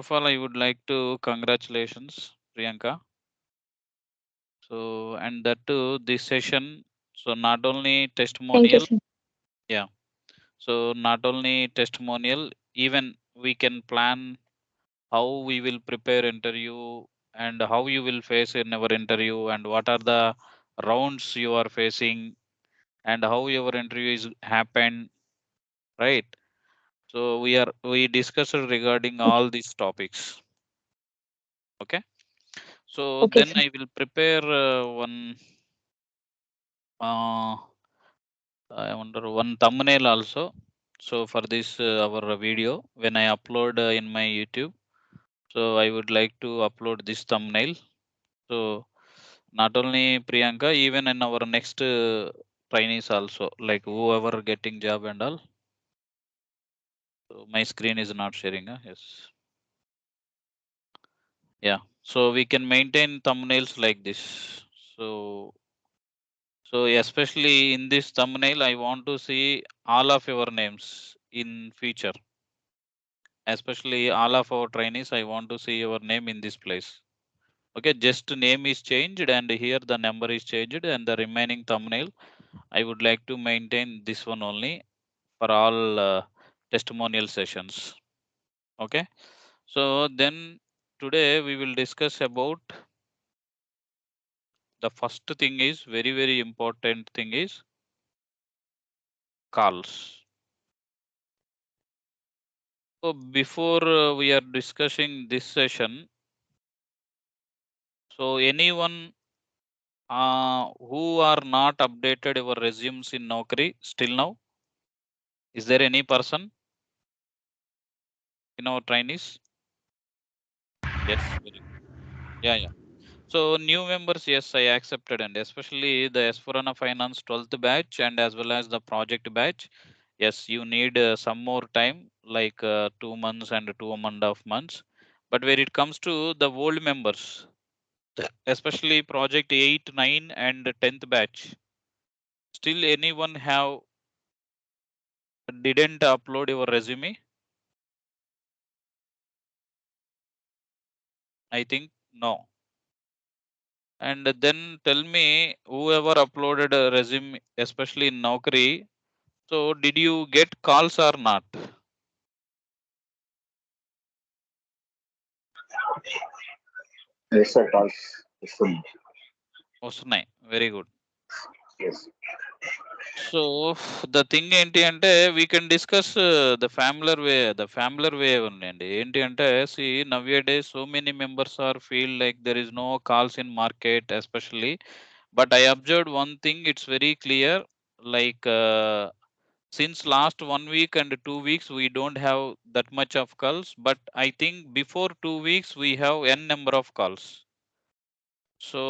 of all, I would like to congratulations, Priyanka. So, and that too, this session. So, not only Thank you, testimonial, sir. yeah. So, not only testimonial, even we can plan how we will prepare interview and how you will face in our interview and what are the rounds you are facing and how your interview is happened, right? So, we discussed regarding all these topics. Okay. So Okay, then sir. I will prepare one. Uh, I wonder one thumbnail also. So for this our video, when I upload in my YouTube, so I would like to upload this thumbnail. So not only Priyanka, even in our next trainees also, like whoever getting job and all. So my screen is not sharing. Yes. Yeah. So we can maintain thumbnails like this. So especially in this thumbnail, I want to see all of your names in future. Especially all of our trainees, I want to see your name in this place. Okay, just name is changed and here the number is changed and the remaining thumbnail, I would like to maintain this one only for all testimonial sessions. Okay, so then today we will discuss about the first thing is very important thing is calls. So before we are discussing this session, so anyone who are not updated your resumes in Naukri still now? Is there any person in our trainees? Yes, very good. Yeah, yeah. So new members, yes, I accepted, and especially the S4HANA Finance 12th batch and as well as the project batch. Yes, you need some more time, like 2 months and 2.5 months. But when it comes to the old members, especially project 8, 9 and 10th batch, still anyone have didn't upload your resume? I think no. And then tell me whoever uploaded a resume, especially in Naukri, so did you get calls or not? Yes, sir. Calls. వస్తున్నాయి very good. Yes. So the thing ఏంటి అంటే we can discuss the familiar way ఉందండి. ఏంటి అంటే see nowadays so many members are feel like there is no calls in market especially. But I observed one thing, it's very clear, like since last 1 week and 2 weeks we don't have that much of calls, but I think before 2 weeks we have n number of calls. So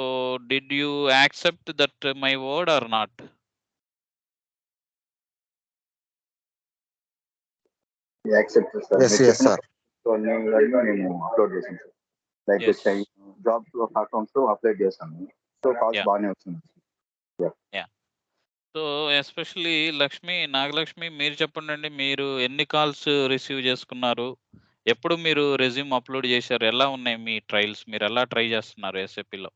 did you accept that my word or not? We accept this, sir. Yes, మీరు yes, చెప్పిన sir. మేము upload చేసాం sir. Like Yes. Job platforms లో apply చేశాను. So calls Yeah. బాగానే వస్తుంది. Yeah. So especially Nagalakshmi మీరు చెప్పండి, మీరు ఎన్ని కాల్స్ రిసీవ్ చేసుకున్నారు? ఎప్పుడు మీరు రెజ్యూమ్ అప్లోడ్ చేశారు? ఎలా ఉన్నాయి మీ ట్రయల్స్? మీరు ఎలా ట్రై చేస్తున్నారు ఎస్ఏపిలో?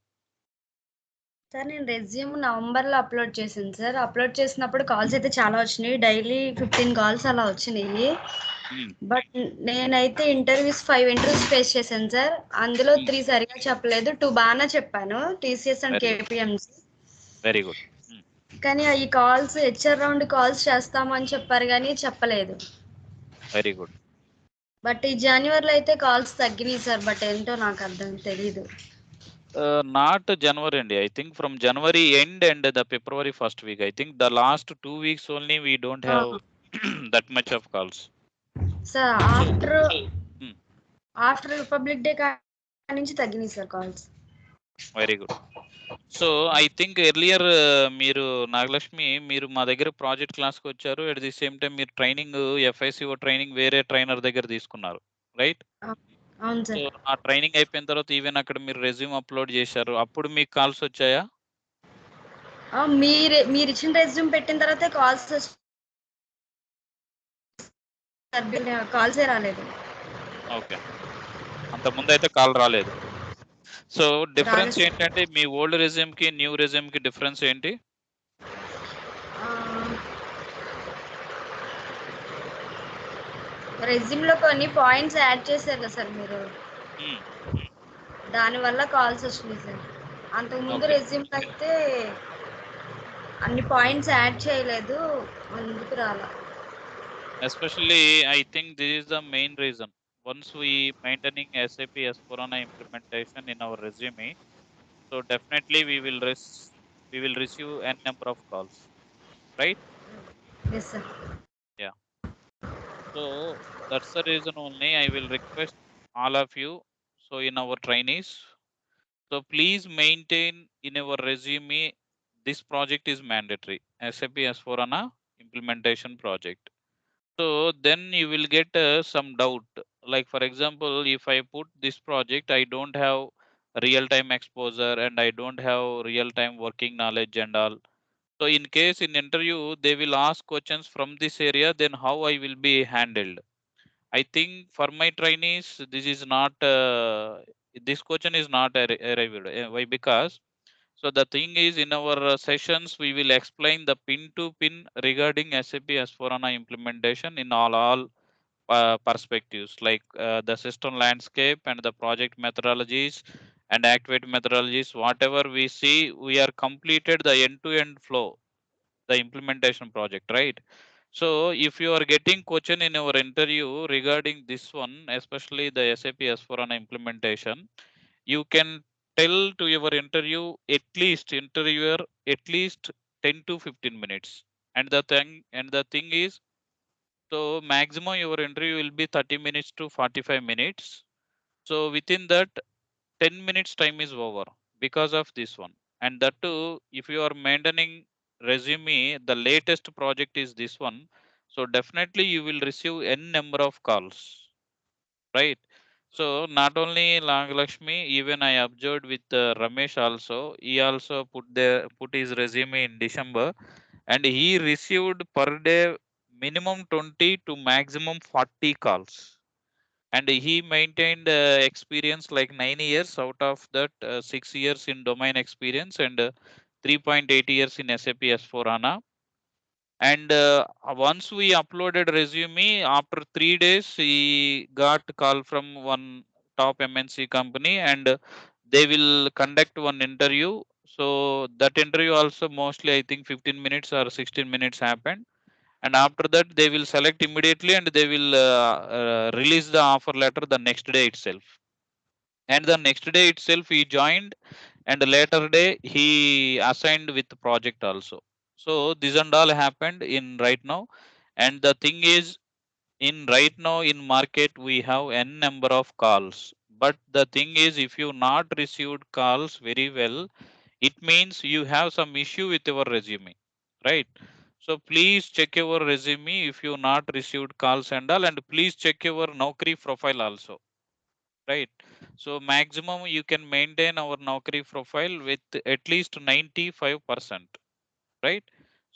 సార్ నేను రెజ్యూమ్ నవంబర్లో అప్లోడ్ చేశాను సార్. అప్లోడ్ చేసినప్పుడు కాల్స్ అయితే చాలా వచ్చినాయి, డైలీ 15 కాల్స్ అలా వచ్చినాయి. బట్ నేనైతే 5 ఇంటర్వ్యూస్ ఫేస్ చేశాను సార్. అందులో 3 సరిగా చెప్పలేదు, 2 బాగానే చెప్పాను, TCS and KPMC. Very good. కానీ ఈ కాల్స్ హెచ్ఆర్ రౌండ్ కాల్స్ చేస్తామని చెప్పారు కానీ చెప్పలేదు. Very good. బట్ ఈ జనవరిలో అయితే కాల్స్ తగ్గినాయి సార్. బట్ ఏంటో నాకు అర్థం తెలీదు. Not January అండి. I think from January end and the February first week. I think the last 2 weeks only we don't have that much of calls. Sir after republic day నుంచి తగ్గినాయి sir calls. Very good. So I think earlier మీరు నాగలక్ష్మి మీరు మా దగ్గర project క్లాస్కి వచ్చారు. At the same time మీరు training FICO training వేరే ట్రైనర్ దగ్గర తీసుకున్నారు, రైట్? అవును సో సార్. ఆ ట్రైనింగ్ అయిపోయిన తర్వాత ఈవెన్ అక్కడ మీరు రెజ్యూమ్ అప్లోడ్ చేశారు, అప్పుడు మీకు కాల్స్ వచ్చాయా? మీరు ఇచ్చిన రెజ్యూమ్ పెట్టిన తర్వాత కాల్సే రాలేదు. ఓకే. అంతకుముందు అయితే కాల్ రాలేదు. సో డిఫరెన్స్ రాలేదు. ఏంటంటే మీ ఓల్డ్ రెజ్యూమ్‌కి, న్యూ రెజ్యూమ్‌కి డిఫరెన్స్ ఏంటి? రెజ్యూమ్‌లో కొన్ని పాయింట్స్ యాడ్ చేశారు కదా సార్ మీరు. హ్మ్. దానివల్ల కాల్స్ వచ్చినాయి సార్. అంతకుముందు ఓకే. రెజ్యూమ్‌లో అయితే అన్ని పాయింట్స్ యాడ్ చేయలేదు. అందుకు రాలా. Especially, I think this is the main reason. Once we maintaining SAP S/4HANA implementation in our resume, so definitely we will receive n number of calls, right? Yes sir. Yeah. So that's the reason only I will request all of you. So in our trainees, so please maintain in our resume. This project is mandatory. SAP S/4HANA implementation project. So then you will get some doubt. Like for example, if I put this project, I don't have real time exposure and I don't have real time working knowledge and all. So in case in interview they will ask questions from this area, then how I will be handled? I think for my trainees, this is not this question is not arrived. Why? Because so the thing is, in our sessions, we will explain the pin to pin regarding SAP S/4HANA implementation in all perspectives, like the system landscape and the project methodologies and activate methodologies. Whatever we see, we are completed the end-to-end flow, the implementation project, right? So if you are getting question in our interview regarding this one, especially the SAP S/4HANA implementation, you can tell to your interviewer at least 10 to 15 minutes. And the thing is, so maximum your interview will be 30 minutes to 45 minutes. So within that 10 minutes time is over because of this one. And that too, if you are maintaining resume, the latest project is this one. So definitely you will receive n number of calls, right? So not only Langalakshmi, even I observed with Ramesh also. He also put his resume in December, and he received per day minimum 20 to maximum 40 calls. And he maintained experience like 9 years, out of that 6 years in domain experience, and 3.8 years in SAP S4 HANA. And once we uploaded resume, after 3 days he got call from one top MNC company, and they will conduct one interview. So that interview also mostly I think 15 minutes or 16 minutes happened, and after that they will select immediately, and they will release the offer letter the next day itself. And the next day itself he joined, and later day he assigned with the project also. So this and all happened in right now. And the thing is, in right now in market we have n number of calls, but the thing is, if you not received calls very well, it means you have some issue with your resume, right? So please check your resume if you not received calls and all, and please check your Naukri profile also, right? So maximum you can maintain our Naukri profile with at least 95%, right?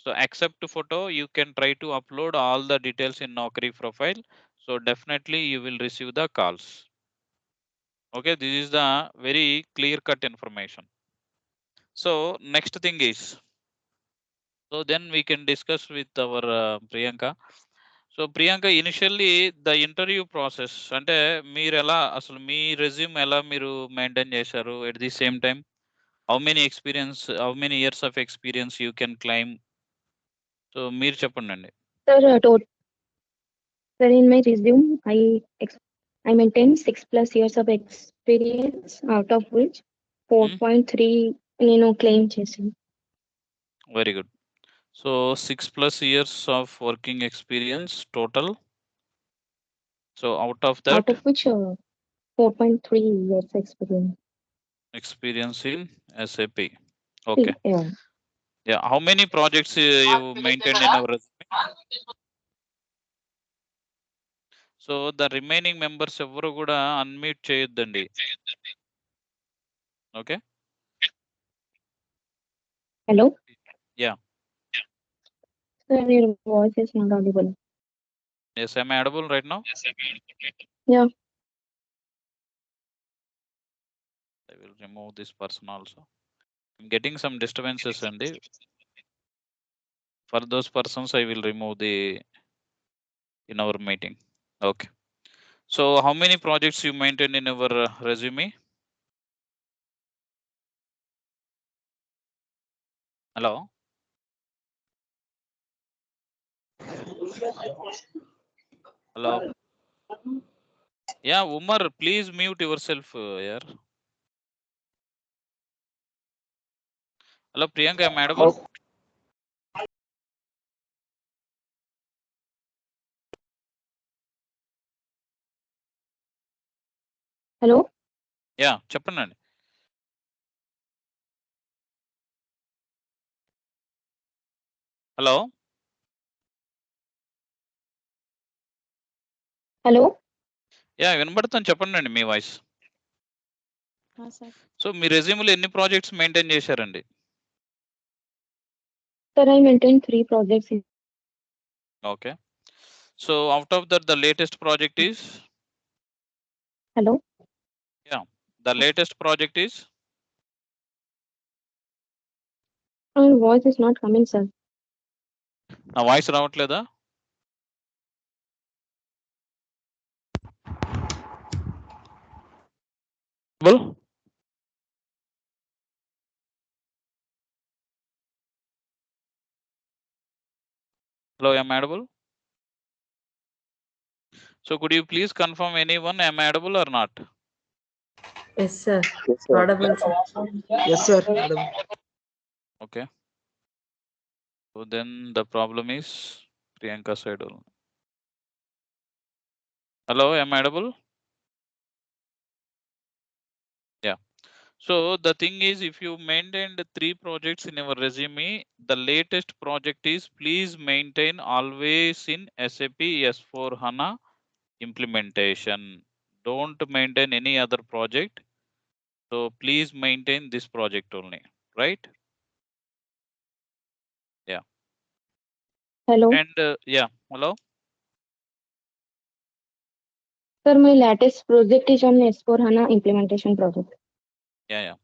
So accept photo, you can try to upload all the details in Naukri profile. So definitely you will receive the calls. Okay, this is the very clear cut information. So next thing is, so then we can discuss with our Priyanka. So Priyanka, initially the interview process అంటే మీరు ఎలా, అసలు మీ resume ఎలా మీరు maintain చేశారు? At the same time how many years of experience you can claim? So మీరు చెప్పండి. Sir, in my resume, I maintain 6+ years of experience, out of which 4.3 claim చేశాను. Very good. So 6+ years of working experience total. So out of Out that of which 4.3 years experience. Experience in SAP. Okay. Yeah. Yeah, how many projects you maintain in our resume? So the remaining members ఎవరు కూడా unmute చేయొద్దండి. Okay. Hello? Yeah. Sir, your voice is not audible. Yes, am I audible right now? Yeah. remove this person also. I'm getting some disturbances, and for those persons I will remove the in our meeting. Okay. So how many projects you maintain in your resume? Hello? Hello? Yeah, Umar, please mute yourself here. Hello, Priyanka, am I audible? Hello? Yeah, చెప్పండి. Hello? Hello? Yeah వినబడుతుంది, చెప్పండి మీ voice. Sir. So మీ రెజ్యూమ్లో ఎన్ని projects maintain చేశారండి? Sir, I maintained 3 projects. Okay. So out of that, the latest project is? Hello? Yeah, the latest project is? Your voice is not coming, sir. నా voice రావట్లేదా? Hello, am I audible? So could you please confirm anyone, am I audible or not? Yes, sir. Yes, sir. Audible, sir. Yes, sir. Audible. Okay. So then the problem is Priyanka side only. Hello, am I audible? Yeah. So the thing is, if you maintained 3 projects in your resume, the latest project is please maintain always in SAP S4 HANA implementation. Don't maintain any other project. So please maintain this project only, right? Yeah. Hello? And yeah, hello. Sir, my latest project is on S/4HANA implementation project. Yeah.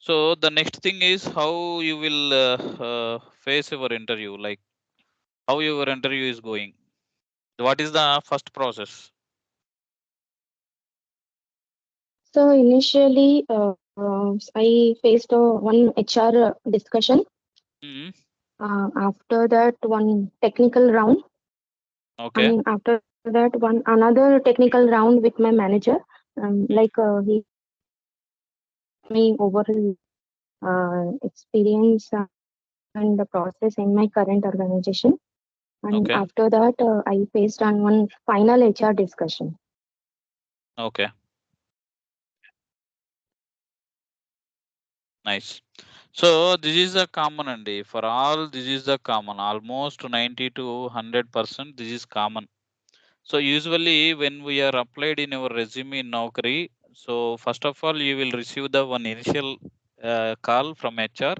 So the next thing is how you will face your interview, like how your interview is going. What is the first process? So initially, I faced one HR discussion. Mhm. After that, one technical round. Okay. And after that, another technical round with my manager. He me overall experience and the process in my current organization. And Okay. after that, I faced on one final HR discussion. Okay. Nice. So this is a common, and for all this is the common, almost 90 to 100% this is common. So usually when we are applied in our resume in Naukri, so first of all you will receive the one initial call from HR.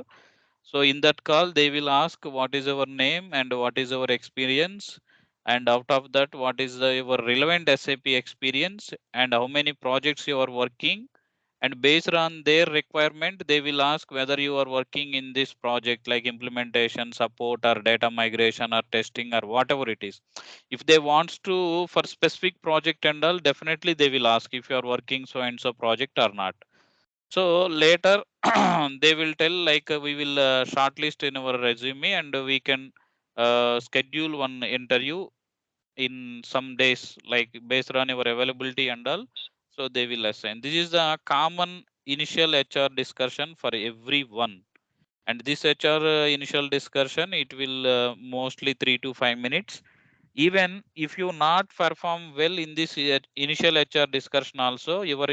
So in that call they will ask what is our name and what is our experience, and out of that what is your relevant SAP experience and how many projects you are working, and based on their requirement they will ask whether you are working in this project like implementation, support, or data migration, or testing, or whatever it is. If they wants to for specific project and all, definitely they will ask if you are working so and so project or not. So later they will tell like we will shortlist in our resume and we can schedule one interview in some days, like based on your availability and all. So they will assign. This is the common initial HR discussion for everyone. And this HR initial discussion, it will mostly 3 to 5 minutes. Even if you not perform well in this initial HR discussion also, your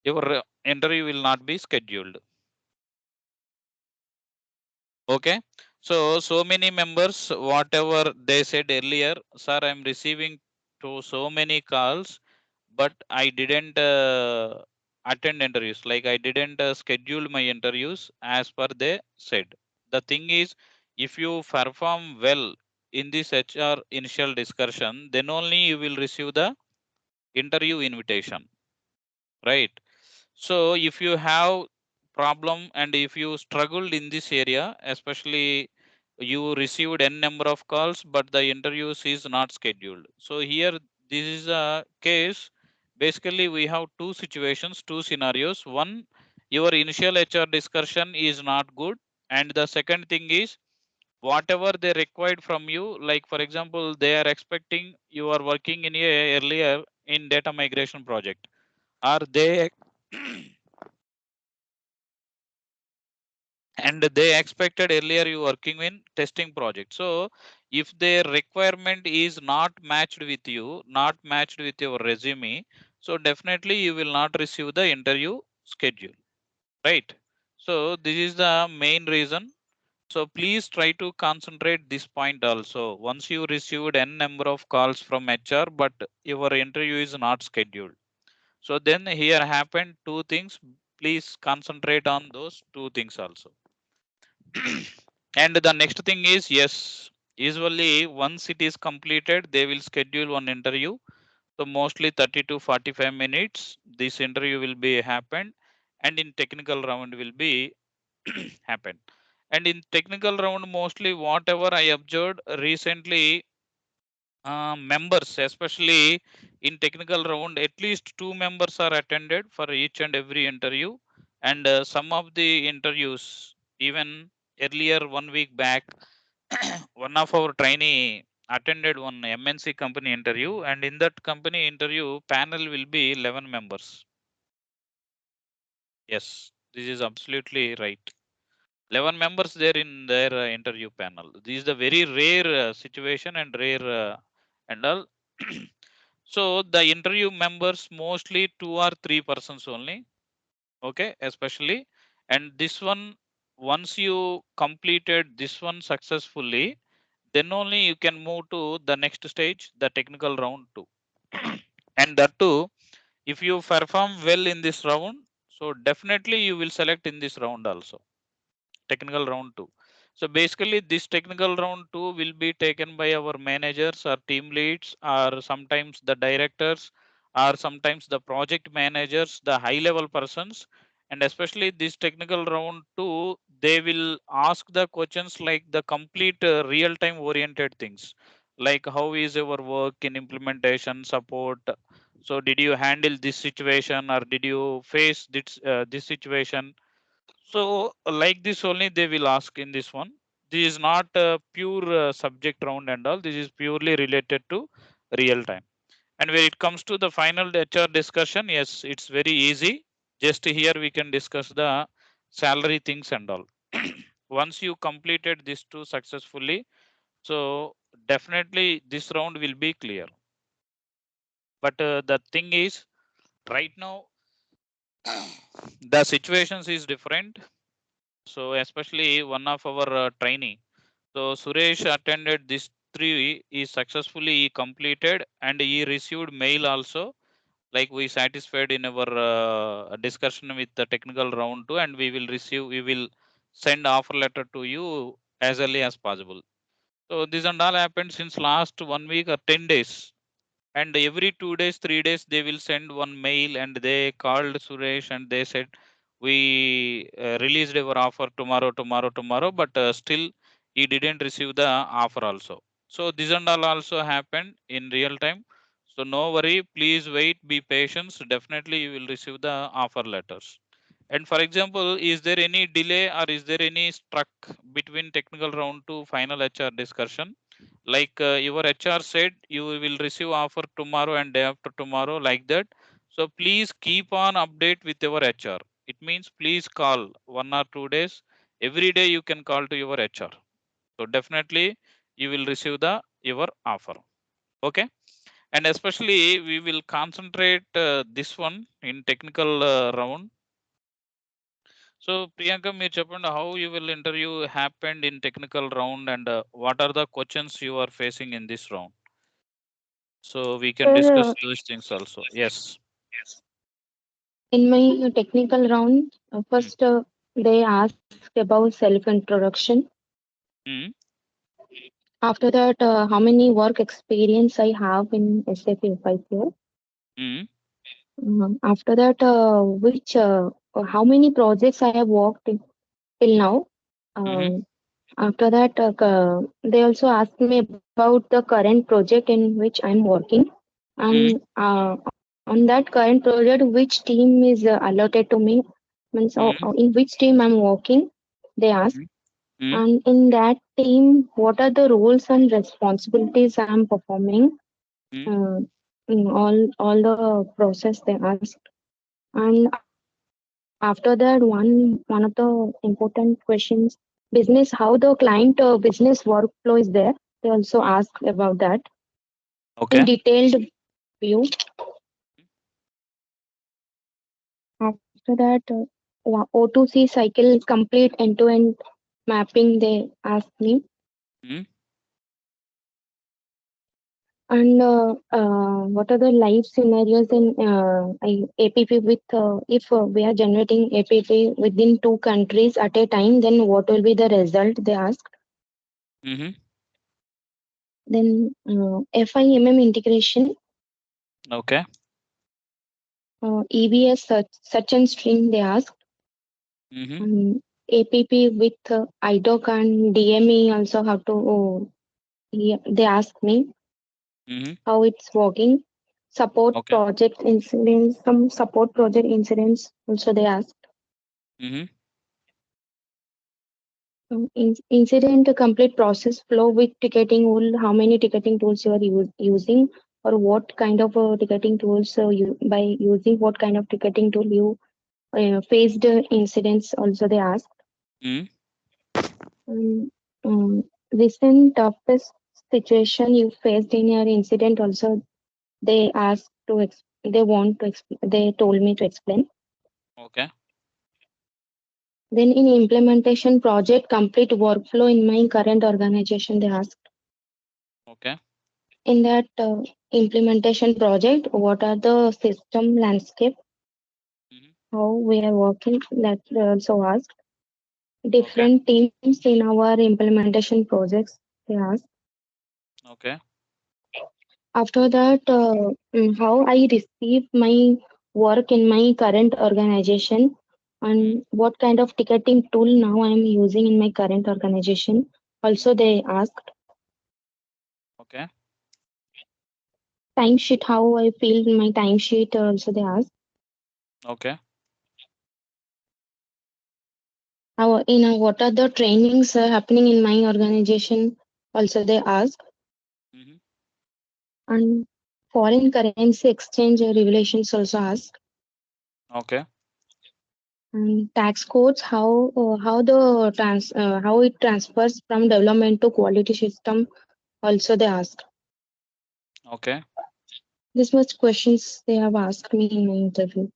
your interview will not be scheduled. Okay. So many members, whatever they said earlier, sir, I'm receiving to so many calls, but I didn't attend interviews, like I didn't schedule my interviews as per they said. The thing is, if you perform well in this HR initial discussion, then only you will receive the interview invitation. right? So if you have problem and if you struggled in this area, especially you received n number of calls but the interviews is not scheduled. So here this is a case. Basically we have two situations, two scenarios. One, your initial HR discussion is not good, and the second thing is whatever they required from you, like for example they are expecting you are working in a earlier in data migration project, or they and they expected earlier you working in testing project. So if their requirement is not matched with you, not matched with your resume, so definitely you will not receive the interview schedule, right? So this is the main reason. So please try to concentrate this point also. Once you received n number of calls from HR but your interview is not scheduled, so then here happened two things. Please concentrate on those two things also. And the next thing is, yes, usually once it is completed they will schedule one interview. So mostly 30 to 45 minutes this interview will be happened, and in technical round will be happen. And in technical round mostly whatever I observed recently, members, especially in technical round, at least two members are attended for each and every interview. And some of the interviews, even earlier 1 week back, one of our trainee attended one MNC company interview, and in that company interview panel will be 11 members. Yes, this is absolutely right. 11 members there in their interview panel. This is the very rare situation and rare and all. So the interview members mostly two or three persons only, okay, especially. And this one, once you completed this one successfully, then only you can move to the next stage, the technical round 2. And that too, if you perform well in this round, so definitely you will select in this round also, technical round 2. So basically this technical round 2 will be taken by our managers or team leads or sometimes the directors or sometimes the project managers, the high level persons. And especially this technical round 2, they will ask the questions like the complete real time oriented things, like how is your work in implementation support. So did you handle this situation or did you face this situation. So, like this only they will ask in this one. This is not a pure subject round and all. This is purely related to real time. And when it comes to the final HR discussion, yes, it's very easy. Just here we can discuss the salary things and all. Once you completed these two successfully, so definitely this round will be clear. But the thing is, right now, the situations is different. So especially one of our trainee. So Suresh attended this three, he successfully completed and he received mail also. Like we satisfied in our discussion with the technical round 2, and we will send offer letter to you as early as possible. So this and all happened since last 1 week or 10 days. And every 2 days, 3 days, they will send one mail and they called Suresh and they said, we released our offer tomorrow, but still he didn't receive the offer also. So this and all also happened in real time. So no worry, please wait, be patient. Definitely you will receive the offer letters. And for example, is there any delay or is there any struck between technical round to final HR discussion? Like your HR said, you will receive offer tomorrow and day after tomorrow, like that. So please keep on update with your HR. It means please call 1 or 2 days. Every day you can call to your HR. So definitely you will receive the your offer. Okay. And especially we will concentrate this one in technical round. So Priyanka, మీరు చెప్పండి how you will interview happened in technical round and what are the questions you are facing in this round. So we can discuss Sir, those things also. Yes. in my technical round, first they asked about self-introduction. Mm, After that, how many work experience I have in SAP 5 years. mm, After that, how many projects I have worked in till now. After that, they also asked me about the current project in which I'm working, and on that current project, which team is allotted to me, means in which team I'm working. They asked, and in that team, what are the roles and responsibilities I'm performing? In all the process they asked, and after that, one of the important questions, business, how the client business workflow is there. They also asked about that in detailed view. After that, O2C cycle complete end-to-end mapping. They asked me. And what are the live scenarios in APP with if we are generating APP within 2 countries at a time, then what will be the result? They asked. Then FIMM integration. Okay. EBS search and string they asked. APP with IDOC and DME also have to. They asked me how it's working. Support project incidents, some support project incidents also they asked. Incident complete process flow with ticketing tool, how many ticketing tools you are using, or what kind of ticketing tools you by using what kind of ticketing tool you faced incidents also they asked. Recent toughest situation you faced in your incident also they asked to they told me to explain. Okay. Then in implementation project complete workflow in my current organization they asked. Okay. In that implementation project, what are the system landscape? How we are working, that they also asked. Different teams in our implementation projects, they asked. Okay. After that, how I receive my work in my current organization and what kind of ticketing tool now I am using in my current organization. Also, they asked. Okay. Timesheet, how I feel in my timesheet, also they asked. Okay. What are the trainings happening in my organization? Also, they ask. And foreign currency exchange regulations also ask. Okay. And tax codes, how it transfers from development to quality system. Also, they ask. Okay. This much questions they have asked me in my interview.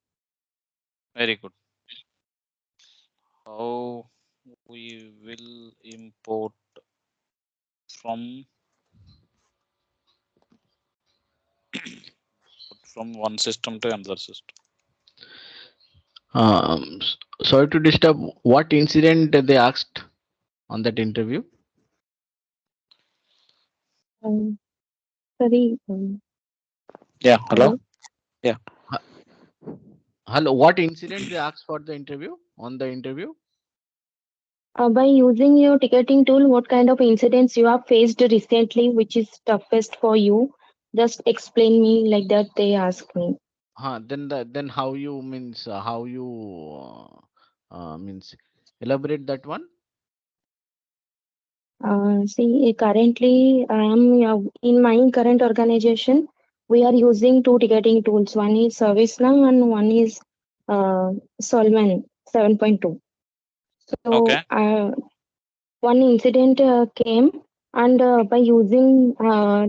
Very good. How we will import from one system to another system. Sorry to disturb. What incident they asked on that interview? Sorry. Yeah. Hello. Yeah. Hello. What incident they asked for the interview on the interview? By using your ticketing tool, what kind of incidents you have faced recently, which is toughest for you? Just explain me like that. They ask me. Then how you means means elaborate that one. See, currently I am in my current organization. We are using 2 ticketing tools. One is ServiceNow and one is Solman 7.2. So one incident came, and by using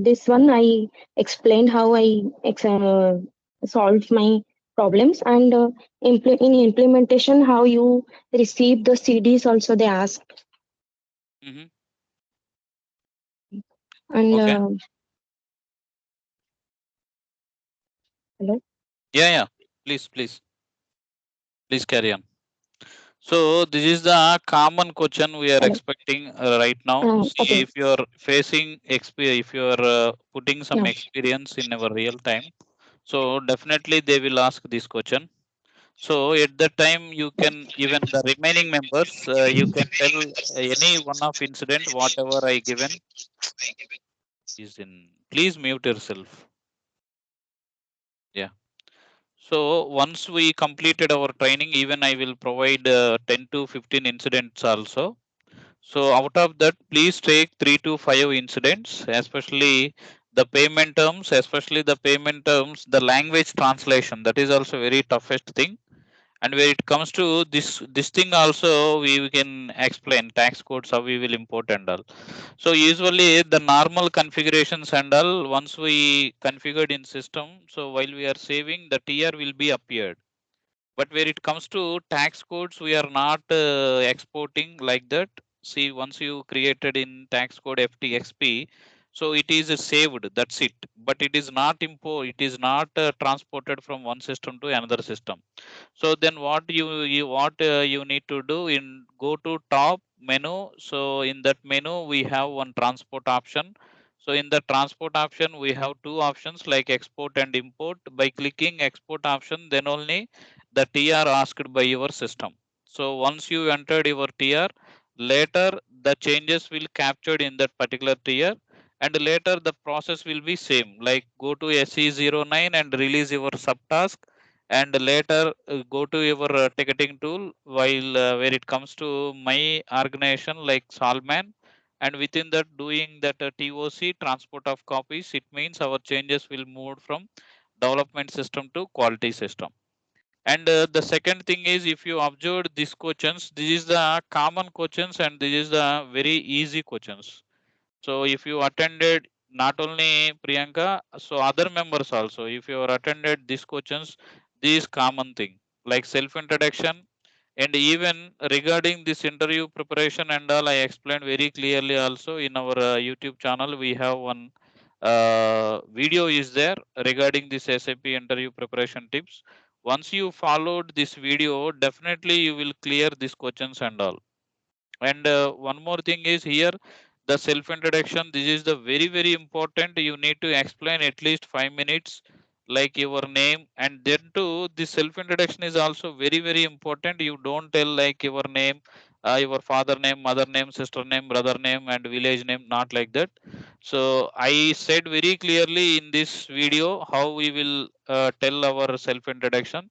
this one, I explained how I solved my problems, and in implementation, how you receive the CDs. Also, they asked. And hello. Yeah. Please carry on. So this is the common question we are expecting right now. See, Okay. if you are facing if you are putting some experience in our real time, So definitely they will ask this question. So at that time you can, even the remaining members, you can tell any one of incident whatever I given is in. Please mute yourself. Yeah. So once we completed our training, even I will provide 10 to 15 incidents also. So out of that, please take 3 to 5 incidents, especially the payment terms, the language translation. That is also very toughest thing. And when it comes to this thing also, we can explain tax codes, how we will import and all. So usually the normal configurations and all, once we configured in system, so while we are saving, the TR will be appeared. But where it comes to tax codes, we are not exporting like that. See, once you created in tax code ftxp, so it is saved, that's it. But it is not it is not transported from one system to another system. So then what you need to do, in go to top menu. So in that menu we have one transport option. So in the transport option we have two options like export and import. By clicking export option, then only the TR asked by your system. So once you entered your TR, later the changes will captured in that particular TR, and later the process will be same, like go to SE09 and release your subtask, and later go to your ticketing tool, while where it comes to my organization like Solman, and within that doing that TOC, transport of copies, it means our changes will move from development system to quality system. And the second thing is, if you observe these questions, this is the common questions and this is the very easy questions. So if you attended, not only Priyanka, so other members also, if you are attended these questions, this common thing like self introduction. And even regarding this interview preparation and all, I explained very clearly also in our YouTube channel. We have one video is there regarding this SAP interview preparation tips. Once you followed this video, definitely you will clear these questions and all. And one more thing is here, the self introduction. This is the very, very important. You need to explain at least 5 minutes, like your name. And then too, the self introduction is also very, very important. You don't tell like your name, your father name, mother name, sister name, brother name, and village name, not like that. So I said very clearly in this video how we will tell our self introduction.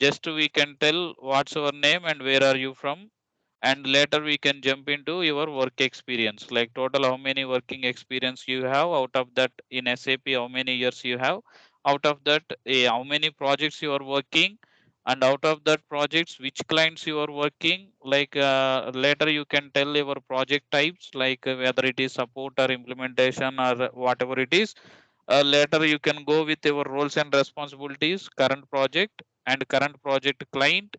Just we can tell what's our name and where are you from, and later we can jump into your work experience, like total how many working experience you have, out of that in SAP how many years you have, out of that how many projects you are working, and out of that projects which clients you are working. Like later you can tell your project types, like whether it is support or implementation or whatever it is. Later you can go with your roles and responsibilities, current project and current project client,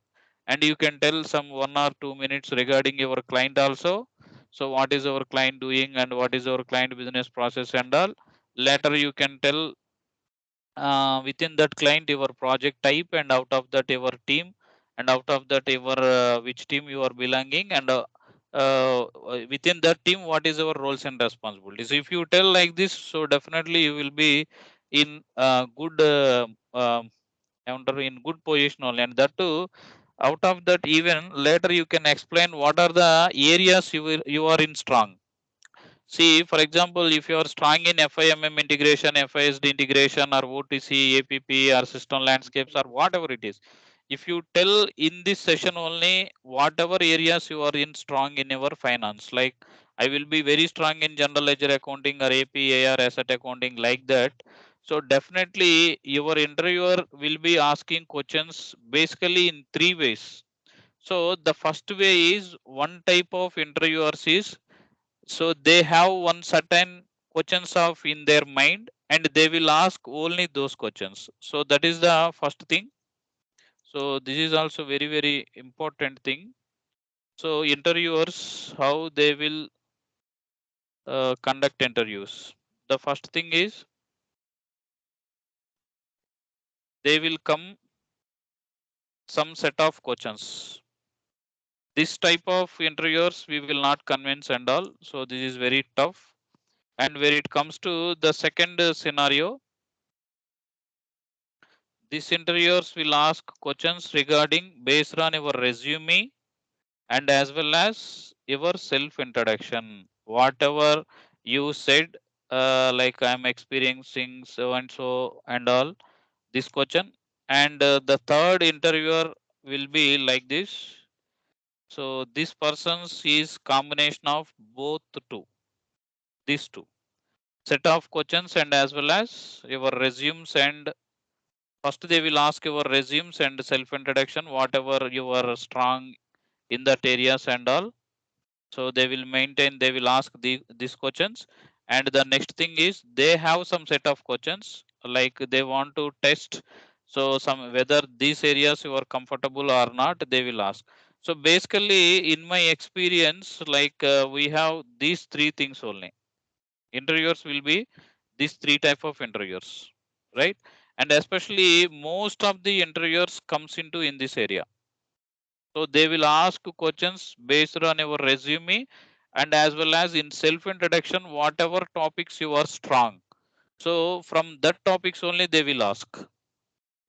and you can tell some 1 or 2 minutes regarding your client also. So what is our client doing and what is our client business process and all. Later you can tell within that client your project type, and out of that your team, and out of that your which team you are belonging, and within that team what is our roles and responsibilities. If you tell like this, so definitely you will be in good in good position only. And that too, out of that, even later you can explain what are the areas you are in strong. See, for example, if you are strong in FIMM integration, FISD integration, or OTC, APP, or system landscapes, or whatever it is, if you tell in this session only whatever areas you are in strong in your finance, like I will be very strong in general ledger accounting or AP, AR, asset accounting, like that. So definitely your interviewer will be asking questions basically in three ways. So the first way is, one type of interviewers is, so they have one certain questions of in their mind and they will ask only those questions. So that is the first thing. So this is also very, very important thing. So interviewers, how they will conduct interviews. The first thing is, they will come some set of questions. This type of interviewers we will not convince and all. So this is very tough. And where it comes to the second scenario, These interviewers will ask questions regarding based on your resume and as well as your self introduction. Whatever you said, like I'm experiencing so and so and all, this question. And the third interviewer will be like this. So this person's is combination of both two, these two set of questions and as well as your resumes. And first they will ask your resumes and self introduction, whatever you are strong in that areas and all. So they will maintain, they will ask these questions. And the next thing is they have some set of questions like they want to test, so some whether these areas you are comfortable or not, they will ask. So basically in my experience, like we have these three things only. Interviewers will be these three type of interviewers, right? And especially most of the interviewers comes into in this area. So they will ask questions based on your resume and as well as in self introduction, whatever topics you are strong. So from that topics only they will ask,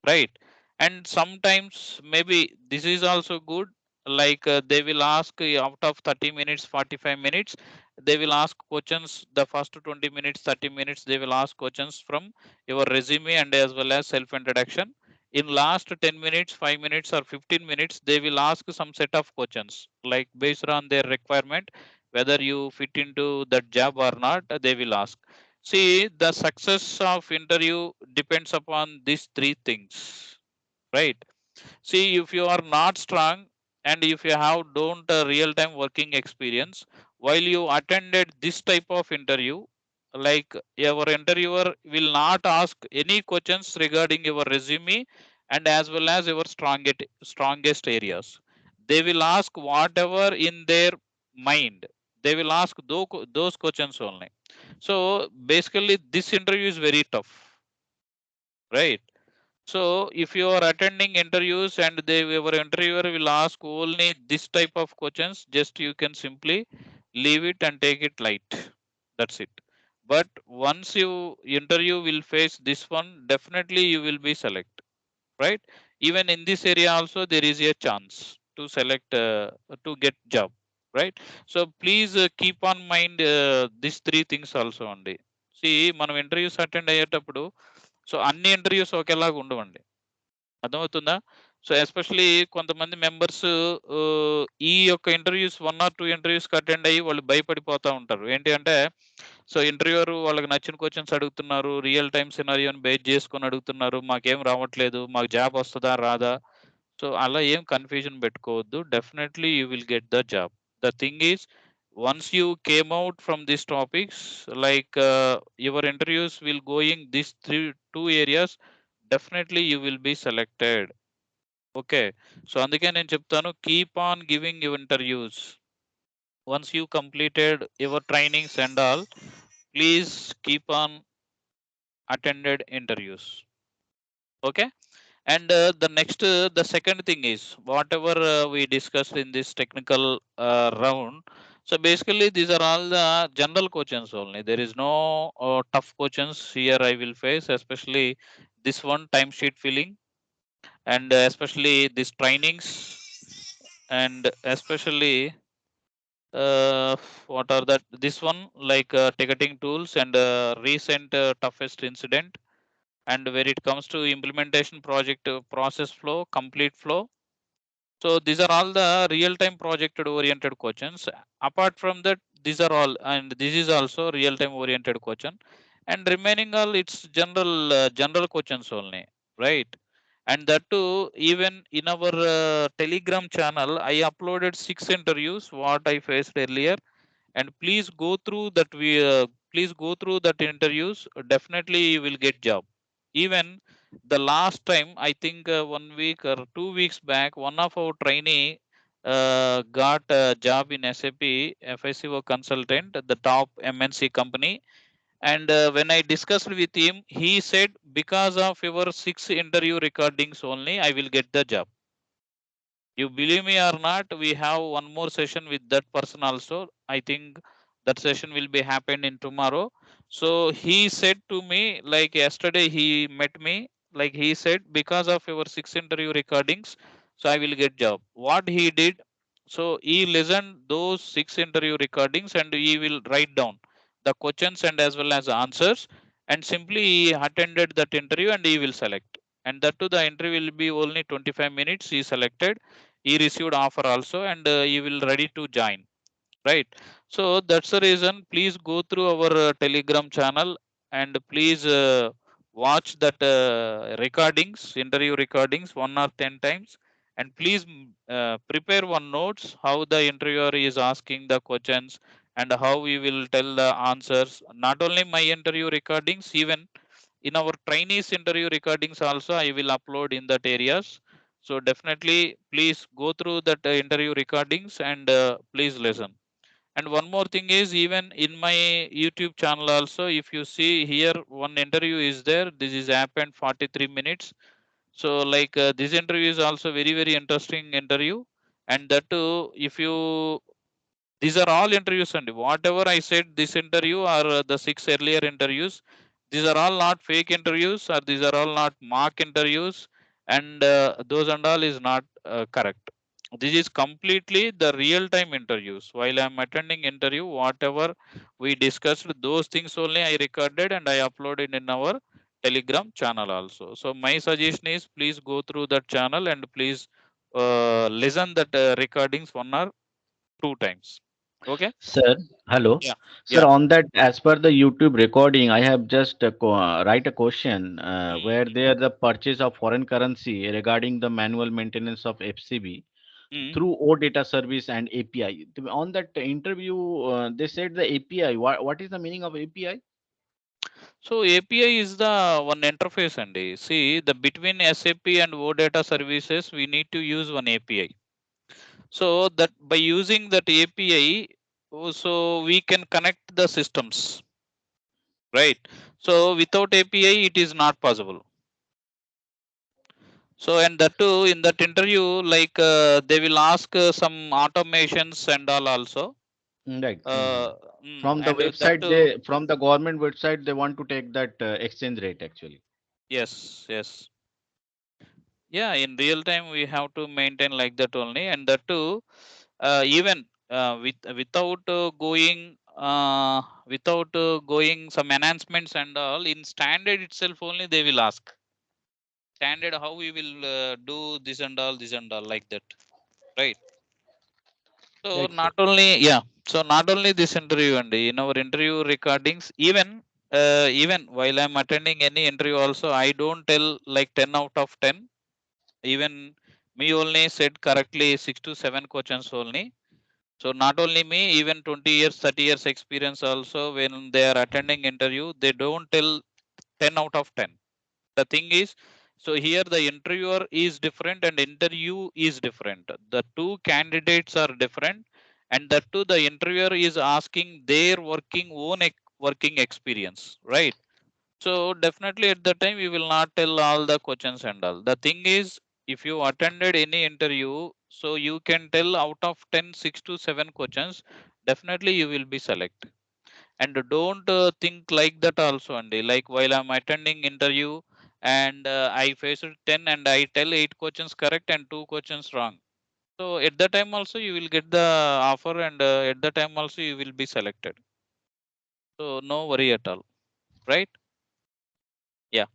right? And sometimes maybe this is also good, like they will ask out of 30 minutes, 45 minutes, they will ask questions. The first 20 minutes, 30 minutes, they will ask questions from your resume and as well as self introduction. In last 10 minutes, 5 minutes or 15 minutes, they will ask some set of questions like based on their requirement, whether you fit into that job or not, they will ask. See, the success of interview depends upon these three things, right? See, if you are not strong and if you have don't real time working experience, while you attended this type of interview, like your interviewer will not ask any questions regarding your resume and as well as your strongest areas. They will ask whatever in their mind. They will ask those questions only. So basically, this interview is very tough, right? So if you are attending interviews and your interviewer will ask only this type of questions, just you can simply leave it and take it light. That's it. But once you interview will face this one, definitely you will be select, right? Even in this area also there is a chance to select to get job, right? So please keep on mind these three things also only. See, మనం interviews attend అయ్యేటప్పుడు so అన్ని interviews ఒకేలాగా ఉండవండి. అర్థమవుతుందా? So especially కొంతమంది members ఈ యొక్క interviews 1 are 2 ఇంటర్వ్యూస్‌కి attend అయ్యి వాళ్ళు భయపడిపోతా ఉంటారు. ఏంటి అంటే, సో ఇంటర్వ్యూవర్ వాళ్ళకి నచ్చిన క్వెషన్స్ అడుగుతున్నారు. రియల్ టైమ్ సినారియోని బేస్ చేసుకొని అడుగుతున్నారు. మాకేం రావట్లేదు. మాకు జాబ్ వస్తదా? రాదా? సో అలా ఏం కన్‌ఫ్యూజన్ పెట్టుకోవద్దు. Definitely you will get the job. The thing is once you came out from these topics, like your interviews will going these three two areas, definitely you will be selected. Okay, so అందుకే నేను చెప్తాను, keep on giving your interviews. Once you completed your trainings and all, please keep on attended interviews. Okay. And the next the second thing is whatever we discussed in this technical round. So basically these are all the general questions only. There is no tough questions here I will face, especially this one timesheet filling and especially these trainings and especially uh, what are that this one like ticketing tools and recent toughest incident. And where it comes to implementation project process flow, complete flow. So these are all the real time project oriented questions. Apart from that, these are all, and this is also real time oriented question. And remaining all it's general questions only, right? And that too, even in our Telegram channel, I uploaded 6 interviews what I faced earlier. And please go through that. Please go through that interviews. Definitely you will get job. Even the last time, I think 1 week or 2 weeks back, one of our trainee got a job in SAP FICO consultant at the top MNC company. And when I discussed with him, he said, because of your 6 interview recordings only, I will get the job. You believe me or not, we have one more session with that person also. I think that session will be happened in tomorrow. So he said to me, like yesterday he met me like he said, because of your 6 interview recordings, so I will get job. What he did, so he listened those 6 interview recordings and he will write down the questions and as well as answers, and simply he attended that interview and he will select. And that too, the interview will be only 25 minutes. He selected, he received offer also, and he will ready to join, right? So that's the reason, please go through our Telegram channel, and please watch that recordings, interview recordings, 1 or 10 times, and please prepare one notes how the interviewer is asking the questions and how we will tell the answers. Not only my interview recordings, even in our trainees interview recordings also I will upload in that areas. So definitely please go through that interview recordings, and please listen. And one more thing is, even in my YouTube channel also, if you see here, one interview is there. This is happened 43 minutes. So like this interview is also very, very interesting interview. And that too, if you, these are all interviews, and whatever I said, this interview or the 6 earlier interviews, these are all not fake interviews, or these are all not mock interviews, and those and all is not correct. This is completely the real time interviews. While I'm attending interview, whatever we discussed, those things only I recorded and I uploaded in our Telegram channel also. So my suggestion is, please go through that channel and please listen that recordings 1 or 2 times. Okay. Sir, hello. Yeah. Sir, Yeah. on that, as per the YouTube recording, I have just write a question where Mm, there the purchase of foreign currency regarding the manual maintenance of FCB mm. through O data service and API. On that interview, they said the API. What is the meaning of API? So API is the one interface, and see, the between SAP and OData services, we need to use one API. So that by using that API, so we can connect the systems, right? So without API, it is not possible. So and that too, in that interview, like they will ask some automations and all also. Right. Uh, From the and that website, too, they from the government website, they want to take that exchange rate actually. yes, yes. Yeah, in real time we have to maintain like that only, and that too, even without going some enhancements and all, in standard itself only they will ask standard how we will do this and all like that, right? So Right, sir. not only, yeah, so not only this interview, and in our interview recordings, even while I'm attending any interview also, I don't tell like 10 out of 10. Even me only said correctly 6 to 7 questions only. So not only me, even 20 years, 30 years experience also, when they are attending interview, they don't tell 10 out of 10. The thing is, so here the interviewer is different and interview is different. The two candidates are different, and that too, the interviewer is asking their working experience, right? So definitely at the time we will not tell all the questions and all. The thing is, if you attended any interview, so you can tell out of 10, 6 to 7 questions, definitely you will be select. And don't think like that also. And like while I'm attending interview, and I faced 10 and I tell 8 questions correct and 2 questions wrong. So at the time also you will get the offer, and at the time also you will be selected. So no worry at all, right? Yeah.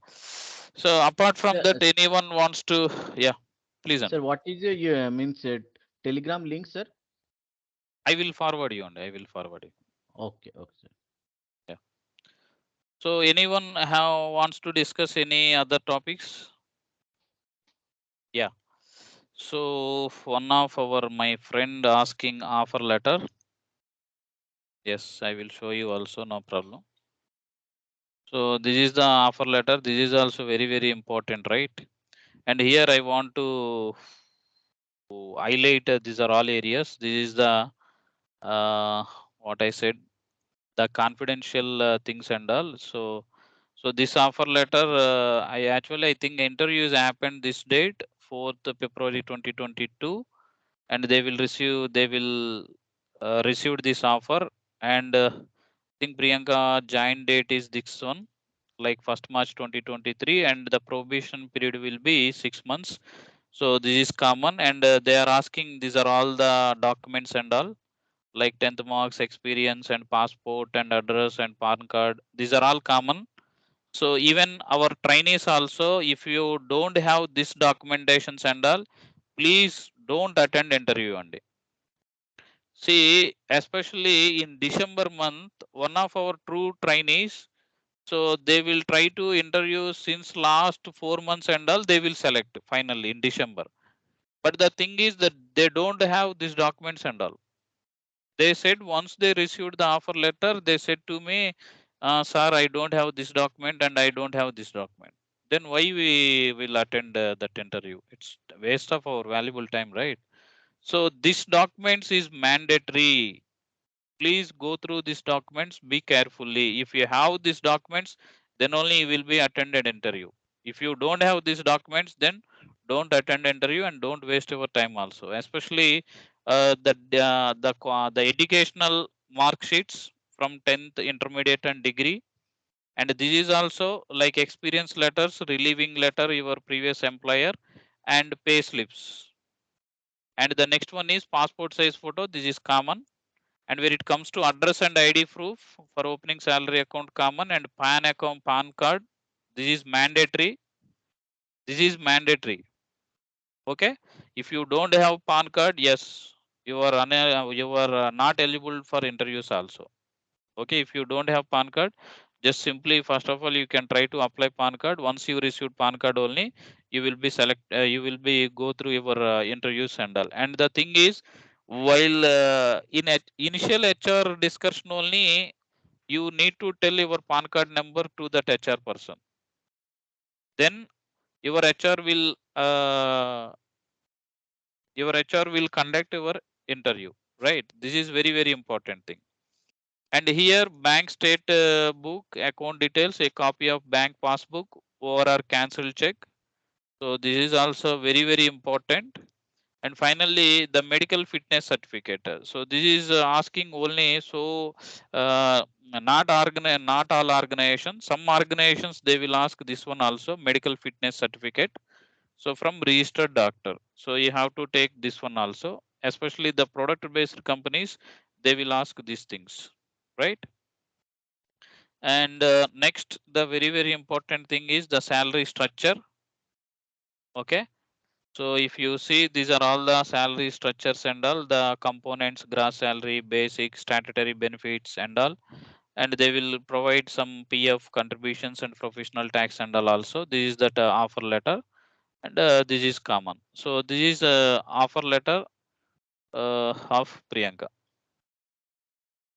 So apart from Sir, that, anyone wants to, yeah, please. sir, what is your means Telegram link, sir? I will forward you, and I will forward you. Okay, okay, sir. Yeah. So anyone have wants to discuss any other topics? Yeah. So one of my friend asking offer letter. Yes, I will show you also, no problem. So this is the offer letter. This is also very, very important, right? And here I want to highlight, these are all areas. This is the what I said, the confidential things and all. So this offer letter, I think interviews happened this date, 4th February 2022, and they will receive this offer. And I think Priyanka join date is this one. like 1st March 2023, and the probation period will be 6 months. So this is common, and they are asking, these are all the documents and all, like 10th marks, experience, and passport, and address, and PAN card. These are all common. So even our trainees also, if you don't have this documentations and all, please don't attend interview only. See, especially in December month, one of our true trainees, so they will try to interview since last 4 months and all, they will select finally in December. But the thing is that they don't have these documents and all. They said once they received the offer letter, they said to me, sir, I don't have this document and I don't have this document. Then why we will attend that interview? It's a waste of our valuable time, right? So this documents is mandatory. Please go through these documents, be carefully. If you have these documents, then only you will be attended interview. If you don't have these documents, then don't attend interview and don't waste your time also. Especially the educational mark sheets from 10th, intermediate, and degree. And this is also like experience letters, relieving letter, your previous employer, and pay slips. And the next one is passport size photo. This is common. And when it comes to address and ID proof for opening salary account, common, and PAN account, PAN card, this is mandatory. This is mandatory. Okay. If you don't have PAN card, yes, you are not eligible for interviews also. Okay. If you don't have PAN card, just simply first of all you can try to apply PAN card. Once you receive PAN card only, you will be you will be go through your interviews and all. And the thing is, while in initial HR discussion only, you need to tell your PAN card number to that HR person. Then your HR will conduct your interview, right? This is very, very important thing. And here bank state book, account details, a copy of bank passbook or cancel check. So this is also very, very important. And finally, the medical fitness certificate. So this is asking only, so not all organizations. Some organizations they will ask this one also, medical fitness certificate. So from registered doctor. So you have to take this one also. Especially the product based companies, they will ask these things, right? And next, the very, very important thing is the salary structure. Okay. So if you see, these are all the salary structures and all the components, gross salary, basic, statutory benefits and all. And they will provide some PF contributions and professional tax and all also. This is that offer letter, and this is common. So this is offer letter of Priyanka.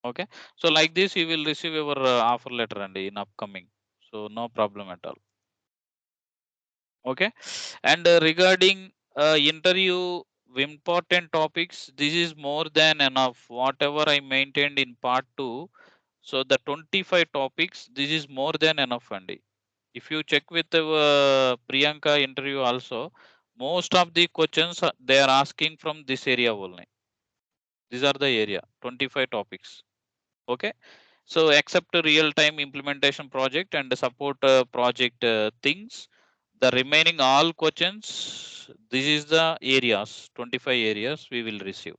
Okay. So like this, you will receive your offer letter and in upcoming. So no problem at all. Okay. And regarding interview important topics, this is more than enough. Whatever I maintained in part 2, so the 25 topics, this is more than enough, Andy. If you check with Priyanka interview also, most of the questions they are asking from this area only. These are the area 25 topics. Okay. So except real time implementation project and support project things, the remaining all questions, this is the areas, 25 areas we will receive.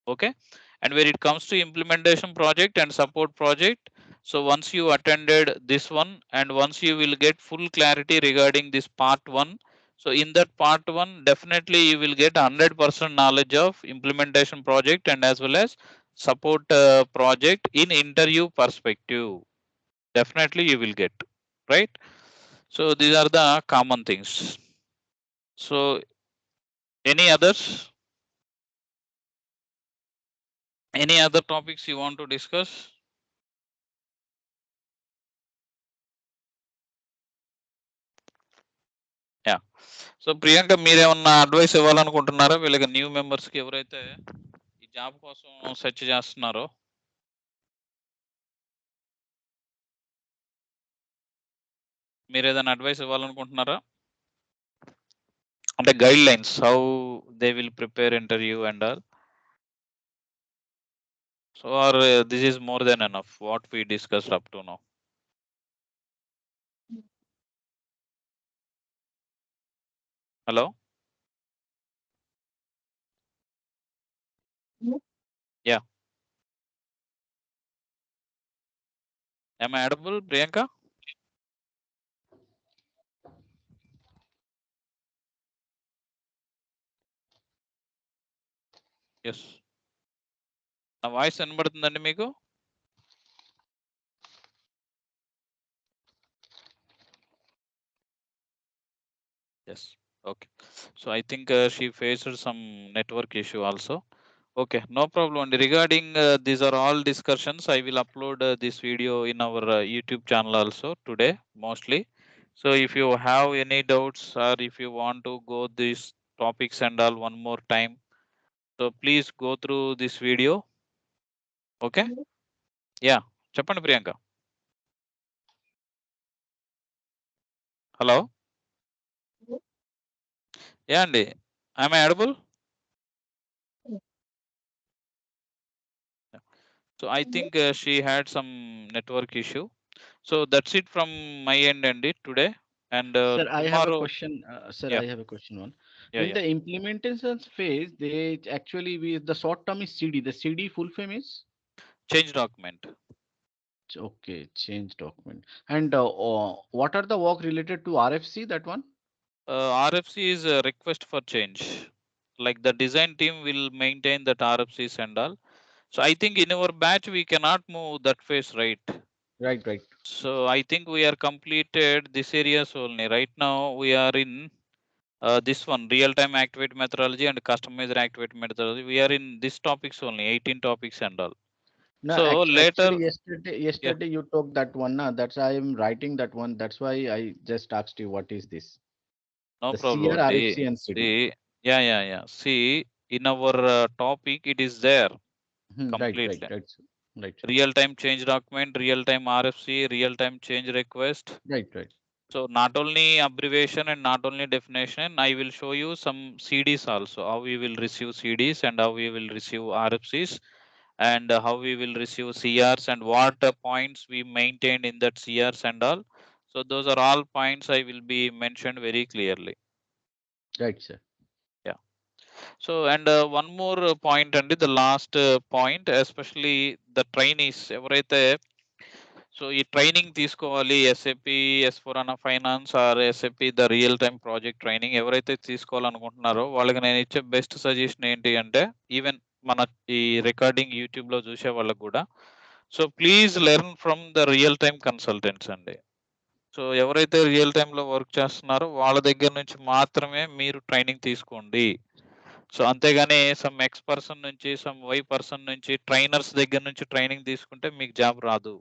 Okay. And when it comes to implementation project and support project, so once you attended this one and once you will get full clarity regarding this part 1, so in that part 1 definitely you will get 100% knowledge of implementation project and as well as support project in interview perspective. Definitely you will get, right? So these are the common things. So any others, any other topics you want to discuss? Yeah. So Priyanka మీరేమన్నా advice ఇవ్వాలనుకుంటున్నారా వీళ్ళకి new members కి ఎవరైతే ఈ job కోసం search చేస్తున్నారో? మీరు ఏదైనా advice ఇవ్వాలనుకుంటున్నారా? అంటే guidelines how they will prepare interview and all. So or this is more than enough what we discussed up to now? Hello? Yeah. Am I audible, Priyanka? Yes. నా voice వినబడుతుందండి మీకు? Yes. Okay. So I think she faced some network issue also. Okay, no problem. Regarding these are all discussions, I will upload this video in our YouTube channel also today mostly. So if you have any doubts or if you want to go these topics and all one more time, so please go through this video. Okay? Yeah. Cheppandi Priyanka. Hello? Yeah, Andy. Am I audible? So I think she had some network issue. So that's it from my end, Andy, today. And Sir, I have a tomorrow, question. Sir, yeah, I have a question. One yeah, in yeah. the implementation phase, they actually the short term is CD. The CD full form is Change document. okay. Change document. And what are the work related to RFC? That one. RFC is a request for change. Like the design team will maintain that RFCs and all. So I think in our batch we cannot move that phase, right? Right, right. So I think we are completed this areas only. Right now we are in this one, real-time activate methodology and customized activate methodology. We are in this topics only, 18 topics and all. No, So later, actually, yesterday, yeah, you took that one. Na, that's I am writing that one. That's why I just asked you what is this? no The problem. CR, RFC, and CD. See, yeah. See, in our topic, it is there Right, right, completely. right, sir. Right, sir. Real-time change document, real-time RFC, real-time change request. Right, right. So not only abbreviation and not only definition, I will show you some CDs also, how we will receive CDs and how we will receive RFCs and how we will receive CRs and what points we maintained in that CRs and all. So those are all points I will be mentioned very clearly. Right, sir. Yeah. So and one more point and the last point, especially the trainees ఎవరైతే so ఈ training తీసుకోవాలి SAP S/4HANA finance are SAP the real time project training ఎవరైతే తీసుకోవాలనుకుంటున్నారో వాళ్ళకి నేను ఇచ్చే best suggestion ఏంటి అంటే even మన ఈ రికార్డింగ్ యూట్యూబ్ లో చూసే వాళ్ళకి కూడా so please learn from the real time consultants అండి. సో ఎవరైతే రియల్ టైమ్ లో వర్క్ చేస్తున్నారో వాళ్ళ దగ్గర నుంచి మాత్రమే మీరు ట్రైనింగ్ తీసుకోండి. సో అంతేగాని సమ్ ఎక్స్ పర్సన్ నుంచి సమ్ వై పర్సన్ నుంచి ట్రైనర్స్ దగ్గర నుంచి ట్రైనింగ్ తీసుకుంటే మీకు జాబ్ రాదు.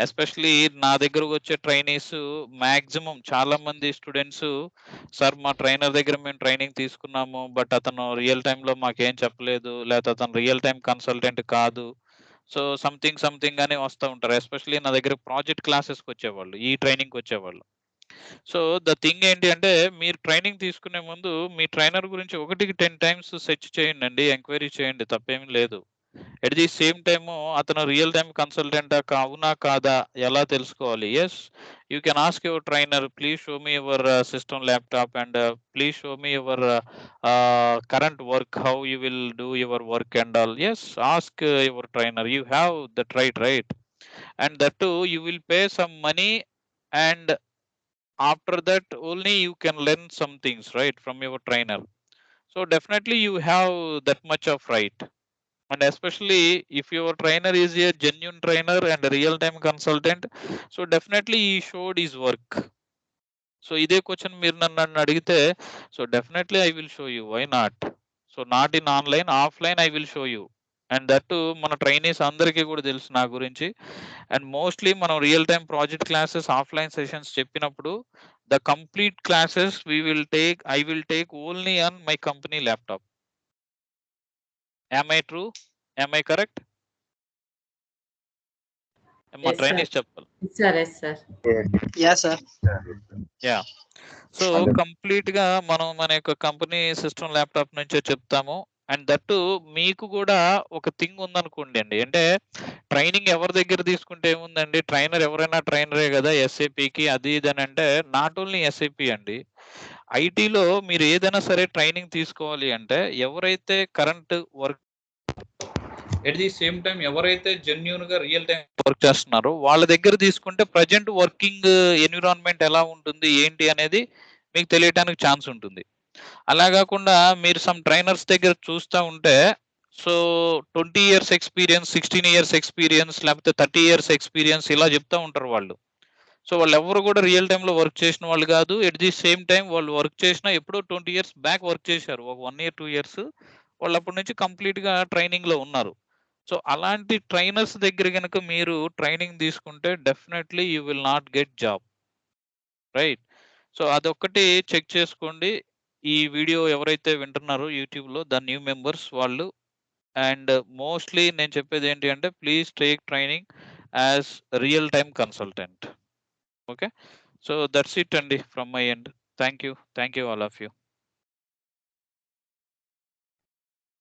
ఎస్పెషలీ నా దగ్గరకు వచ్చే ట్రైనీస్ మాక్సిమం చాలా మంది స్టూడెంట్స్ సార్ మా ట్రైనర్ దగ్గర మేము ట్రైనింగ్ తీసుకున్నాము బట్ అతను రియల్ టైంలో మాకేం చెప్పలేదు లేకపోతే అతను రియల్ టైం కన్సల్టెంట్ కాదు. సో సంథింగ్ అని వస్తూ ఉంటారు. ఎస్పెషలీ నా దగ్గర ప్రాజెక్ట్ క్లాసెస్కి వచ్చేవాళ్ళు, ఈ ట్రైనింగ్కి వచ్చేవాళ్ళు. సో ద థింగ్ ఏంటి అంటే మీరు ట్రైనింగ్ తీసుకునే ముందు మీ ట్రైనర్ గురించి 1కి 10 టైమ్స్ సెర్చ్ చేయండి, ఎంక్వైరీ చేయండి, తప్పేమీ లేదు. ఎట్ ది సేమ్ టైమ్ అతను రియల్ టైమ్ కన్సల్టెంట్ అవునా కాదా ఎలా తెలుసుకోవాలి? Yes, you can ask your trainer, please show me your system laptop and please show me your current work, how you will do your work and all. Yes, ask your trainer, you have that right and that too you will pay some money and after that only you can learn some things right from your trainer. So definitely you have that much of right. And especially if your trainer is a genuine trainer and a real time consultant, so definitely he showed his work. So ఇదే question మీరు నన్ను అడిగితే so definitely I will show you, why not? So not in online, offline I will show you. And that మన trainees అందరికీ కూడా తెలుసు నా గురించి. అండ్ మోస్ట్లీ మనం real time project classes offline sessions చెప్పినప్పుడు the complete classes I will take only on my company laptop. Am I true? Am I correct? మా Yes, sir. Trainees చెప్పాలి. Yes, sir. Yes, sir. Yeah. So complete గా మనం మన యొక్క company system laptop నుంచే చెప్తాము. And that మీకు కూడా ఒక థింగ్ ఉందనుకోండి అండి, అంటే ట్రైనింగ్ ఎవరి దగ్గర తీసుకుంటే ఏముందండి, ట్రైనర్ ఎవరైనా ట్రైనరే కదా ఎస్ఏపికి అది ఇది అని అంటే నాట్ ఓన్లీ ఎస్ఏపి అండి. ఐటీలో మీరు ఏదైనా సరే ట్రైనింగ్ తీసుకోవాలి అంటే ఎవరైతే current work at the same time ఎవరైతే జెన్యున్ గా రియల్ టైం వర్క్ చేస్తున్నారో వాళ్ళ దగ్గర తీసుకుంటే ప్రజెంట్ వర్కింగ్ ఎన్విరాన్మెంట్ ఎలా ఉంటుంది ఏంటి అనేది మీకు తెలియటానికి ఛాన్స్ ఉంటుంది. అలా కాకుండా మీరు సమ్ ట్రైనర్స్ దగ్గర చూస్తూ ఉంటే so 20 years experience, 16 years experience, లేకపోతే 30 ఇయర్స్ ఎక్స్పీరియన్స్ ఇలా చెప్తూ ఉంటారు వాళ్ళు. సో వాళ్ళు ఎవరు కూడా రియల్ టైంలో వర్క్ చేసిన వాళ్ళు కాదు. ఎట్ ది సేమ్ టైం వాళ్ళు వర్క్ చేసినా ఎప్పుడో 20 ఇయర్స్ బ్యాక్ వర్క్ చేశారు. ఒక 1 ఇయర్ 2 ఇయర్స్ వాళ్ళు అప్పటి నుంచి కంప్లీట్గా ట్రైనింగ్లో ఉన్నారు. సో అలాంటి ట్రైనర్స్ దగ్గర కనుక మీరు ట్రైనింగ్ తీసుకుంటే definitely you will not get job, right? So అదొక్కటి చెక్ చేసుకోండి. ఈ వీడియో ఎవరైతే వింటున్నారో యూట్యూబ్లో ద న్యూ మెంబర్స్ వాళ్ళు, అండ్ మోస్ట్లీ నేను చెప్పేది ఏంటి అంటే please take training as real time consultant. Okay, so that's it అండి from my end. Thank you all of you.